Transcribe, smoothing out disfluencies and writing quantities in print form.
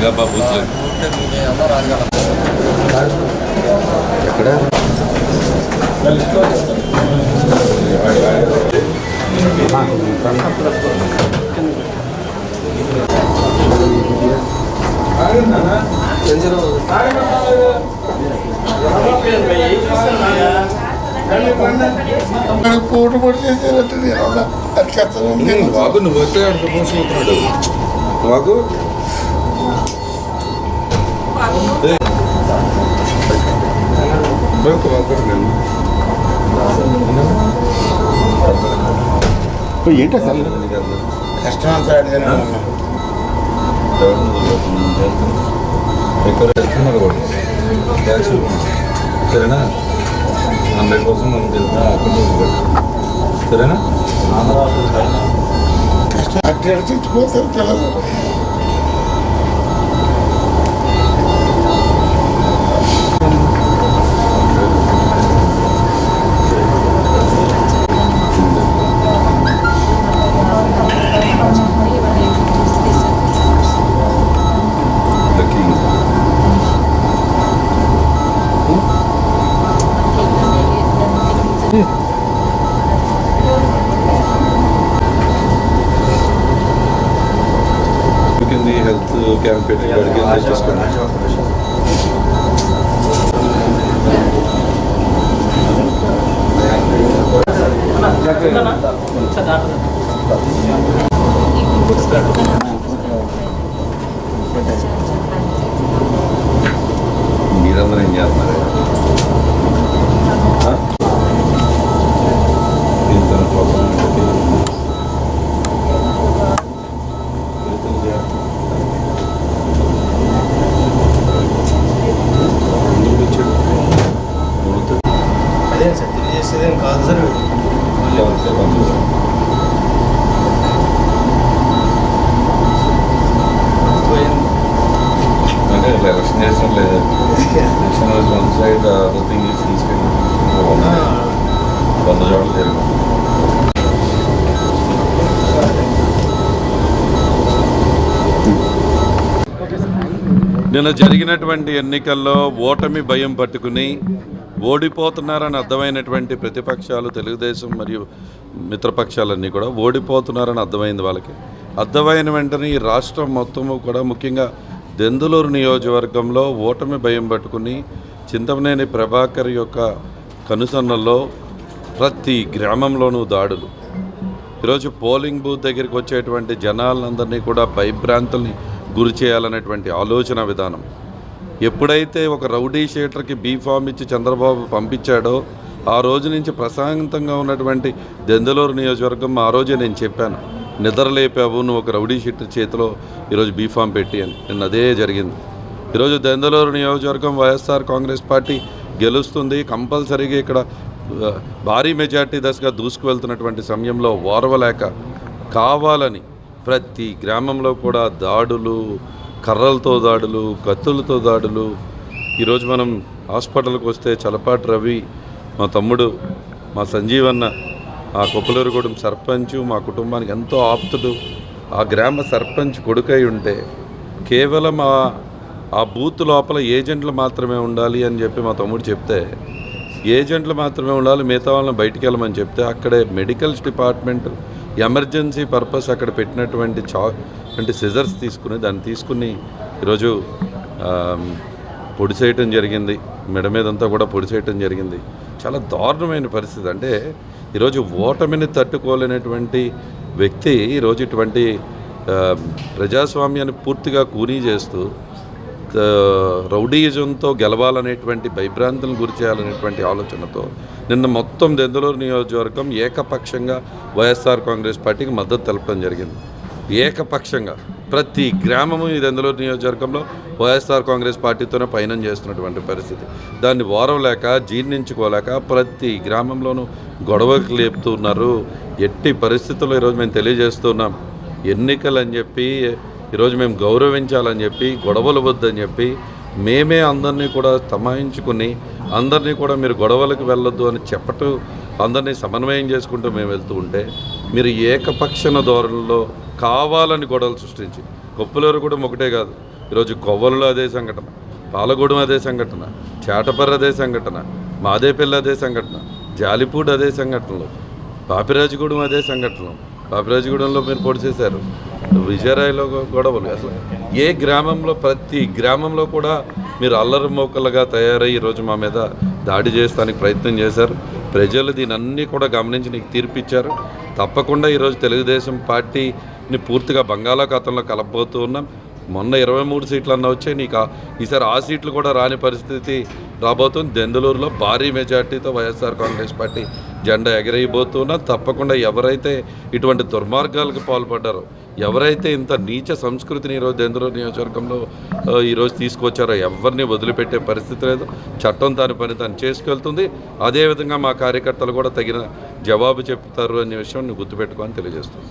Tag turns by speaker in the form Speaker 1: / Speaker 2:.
Speaker 1: జరగబ్బా booth ఎక్కడ బాబు నువ్వు వస్తే ప్రమోషన్ అవుతున్నాడు బాబు
Speaker 2: ఏంటో సార్ కష్టం అంతా
Speaker 1: ఎక్కువ వెళ్తున్నారు కూడా ట్యాక్స్ సరేనా 100% మనం తెలుసా సరేనా
Speaker 2: కష్టం అట్లా తెచ్చిపోతారు పిల్లలు
Speaker 1: హెల్త్ క్యాంప్ పెట్టి అడిగి చేసుకోండి మీరందరూ ఏం చేస్తున్నారు
Speaker 3: అదే సార్ తెలియజేసేదేం కాదు సార్
Speaker 1: అంటే ఎలక్షన్ చేసిన లేదు election was one side other thing is తీసుకెళ్ళి 100 చోట్ల జరిగింది. నిన్న జరిగినటువంటి ఎన్నికల్లో ఓటమి భయం పట్టుకుని ఓడిపోతున్నారని అర్థమైనటువంటి ప్రతిపక్షాలు తెలుగుదేశం మరియు మిత్రపక్షాలన్నీ కూడా ఓడిపోతున్నారని అర్థమైంది వాళ్ళకి. అర్థమైన వెంటనే ఈ రాష్ట్రం మొత్తము కూడా ముఖ్యంగా దెందులూరు నియోజకవర్గంలో ఓటమి భయం పట్టుకుని చింతమనేని ప్రభాకర్ యొక్క కనుసన్నల్లో ప్రతి గ్రామంలోనూ దాడులు. ఈరోజు పోలింగ్ బూత్ దగ్గరికి వచ్చేటువంటి జనాలందరినీ కూడా భయభ్రాంతుల్ని గురి చేయాలనేటువంటి ఆలోచన విధానం. ఎప్పుడైతే ఒక రౌడీ షీటర్కి బీఫామ్ ఇచ్చి చంద్రబాబు పంపించాడో ఆ రోజు నుంచి ప్రశాంతంగా ఉన్నటువంటి దెందులూరు నియోజకవర్గం ఆ రోజే నేను చెప్పాను, నిద్రలేపావు నువ్వు ఒక రౌడీ షీటర్ చేతిలో ఈరోజు బీఫామ్ పెట్టి అని. నిన్న అదే జరిగింది. ఈరోజు దెందులూరు నియోజకవర్గం వైఎస్ఆర్ కాంగ్రెస్ పార్టీ గెలుస్తుంది, కంపల్సరీగా ఇక్కడ భారీ మెజార్టీ దశగా దూసుకువెళ్తున్నటువంటి సమయంలో ఓర్వలేక కావాలని ప్రతి గ్రామంలో కూడా దాడులు, కర్రలతో దాడులు, కత్తులతో దాడులు. ఈరోజు మనం హాస్పిటల్కి వస్తే చలపాటి రవి మా తమ్ముడు, మా సంజీవన్న, ఆ కొప్పలూరుగూడెం సర్పంచ్, మా కుటుంబానికి ఎంతో ఆప్తుడు, ఆ గ్రామ సర్పంచ్ కొడుకై ఉంటే కేవలం ఆ బూత్ లోపల ఏజెంట్లు మాత్రమే ఉండాలి అని చెప్పి మా తమ్ముడు చెప్తే, ఏజెంట్లు మాత్రమే ఉండాలి మిగతా వాళ్ళని బయటికి వెళ్ళమని చెప్తే అక్కడే మెడికల్స్ డిపార్ట్మెంట్ ఎమర్జెన్సీ పర్పస్ అక్కడ పెట్టినటువంటి అంటే సిజర్స్ తీసుకుని దాన్ని తీసుకుని ఈరోజు పొడిసేయటం జరిగింది. మెడ మీదంతా కూడా పొడిసేయటం జరిగింది. చాలా దారుణమైన పరిస్థితి. అంటే ఈరోజు ఓటమిని తట్టుకోలేనటువంటి వ్యక్తి ఈరోజు ఇటువంటి ప్రజాస్వామ్యాన్ని పూర్తిగా కూనీ చేస్తూ రౌడీయిజంతో గెలవాలనేటువంటి భయభ్రాంతులను గురి చేయాలనేటువంటి ఆలోచనతో నిన్న మొత్తం దెందులూరు నియోజకవర్గం ఏకపక్షంగా వైఎస్ఆర్ కాంగ్రెస్ పార్టీకి మద్దతు తెలపడం జరిగింది. ఏకపక్షంగా ప్రతి గ్రామము ఈ దెందులూరు నియోజకవర్గంలో వైఎస్ఆర్ కాంగ్రెస్ పార్టీతోనే పయనం చేస్తున్నటువంటి పరిస్థితి. దాన్ని ఓరవలేక జీర్ణించుకోలేక ప్రతి గ్రామంలోనూ గొడవకు లేపుతున్నారు. ఎట్టి పరిస్థితుల్లో ఈరోజు మేము తెలియజేస్తున్నాం, ఎన్నికలని చెప్పి ఈరోజు మేము గౌరవించాలని చెప్పి, గొడవలు వద్దని చెప్పి మేమే అందరినీ కూడా తమాయించుకుని అందరినీ కూడా మీరు గొడవలకు వెళ్ళొద్దు అని చెప్పటం, అందరినీ సమన్వయం చేసుకుంటూ మేము వెళ్తూ ఉంటే మీరు ఏకపక్షణ ధోరణిలో కావాలని గొడవలు సృష్టించి కొప్పులూరు కూడా ఒకటే కాదు, ఈరోజు కొవ్వలులో అదే సంఘటన, పాలగూడెం అదే సంఘటన, చేటపర్రు అదే సంఘటన, మాదేపల్లి అదే సంఘటన, జాలిపూడి అదే సంఘటనలు, పాపిరాజుగూడెం అదే సంఘటనలు. పాపిరాజుగూడెంలో మీరు పొడి చేశారు, విజయరాయలో గొడవలు. అసలు ఏ గ్రామంలో, ప్రతి గ్రామంలో కూడా మీరు అల్లరి మోకలుగా తయారై ఈరోజు మా మీద దాడి చేస్తానికి ప్రయత్నం చేశారు. ప్రజలు దీని అన్నీ కూడా గమనించి నీకు తీర్పిచ్చారు. తప్పకుండా ఈరోజు తెలుగుదేశం పార్టీని పూర్తిగా బంగాళాఖాతంలో కలపబోతూ ఉన్నాం. మొన్న 23 సీట్లు అన్న వచ్చాయి, నీకు ఈసారి ఆ సీట్లు కూడా రాని పరిస్థితి రాబోతుంది. దెందులూరులో భారీ మెజార్టీతో వైఎస్ఆర్ కాంగ్రెస్ పార్టీ జెండా ఎగరేయబోతున్నా. తప్పకుండా ఎవరైతే ఇటువంటి దుర్మార్గాలకు పాల్పడ్డారో, ఎవరైతే ఇంత నీచ సంస్కృతిని ఈరోజు దెందులూరు నియోజకవర్గంలో ఈరోజు తీసుకొచ్చారో ఎవరిని వదిలిపెట్టే పరిస్థితి లేదు. చట్టం దాని పని తను చేసుకెళ్తుంది. అదేవిధంగా మా కార్యకర్తలు కూడా తగిన జవాబు చెప్తారు అనే విషయం గుర్తుపెట్టుకోని తెలియజేస్తుంది.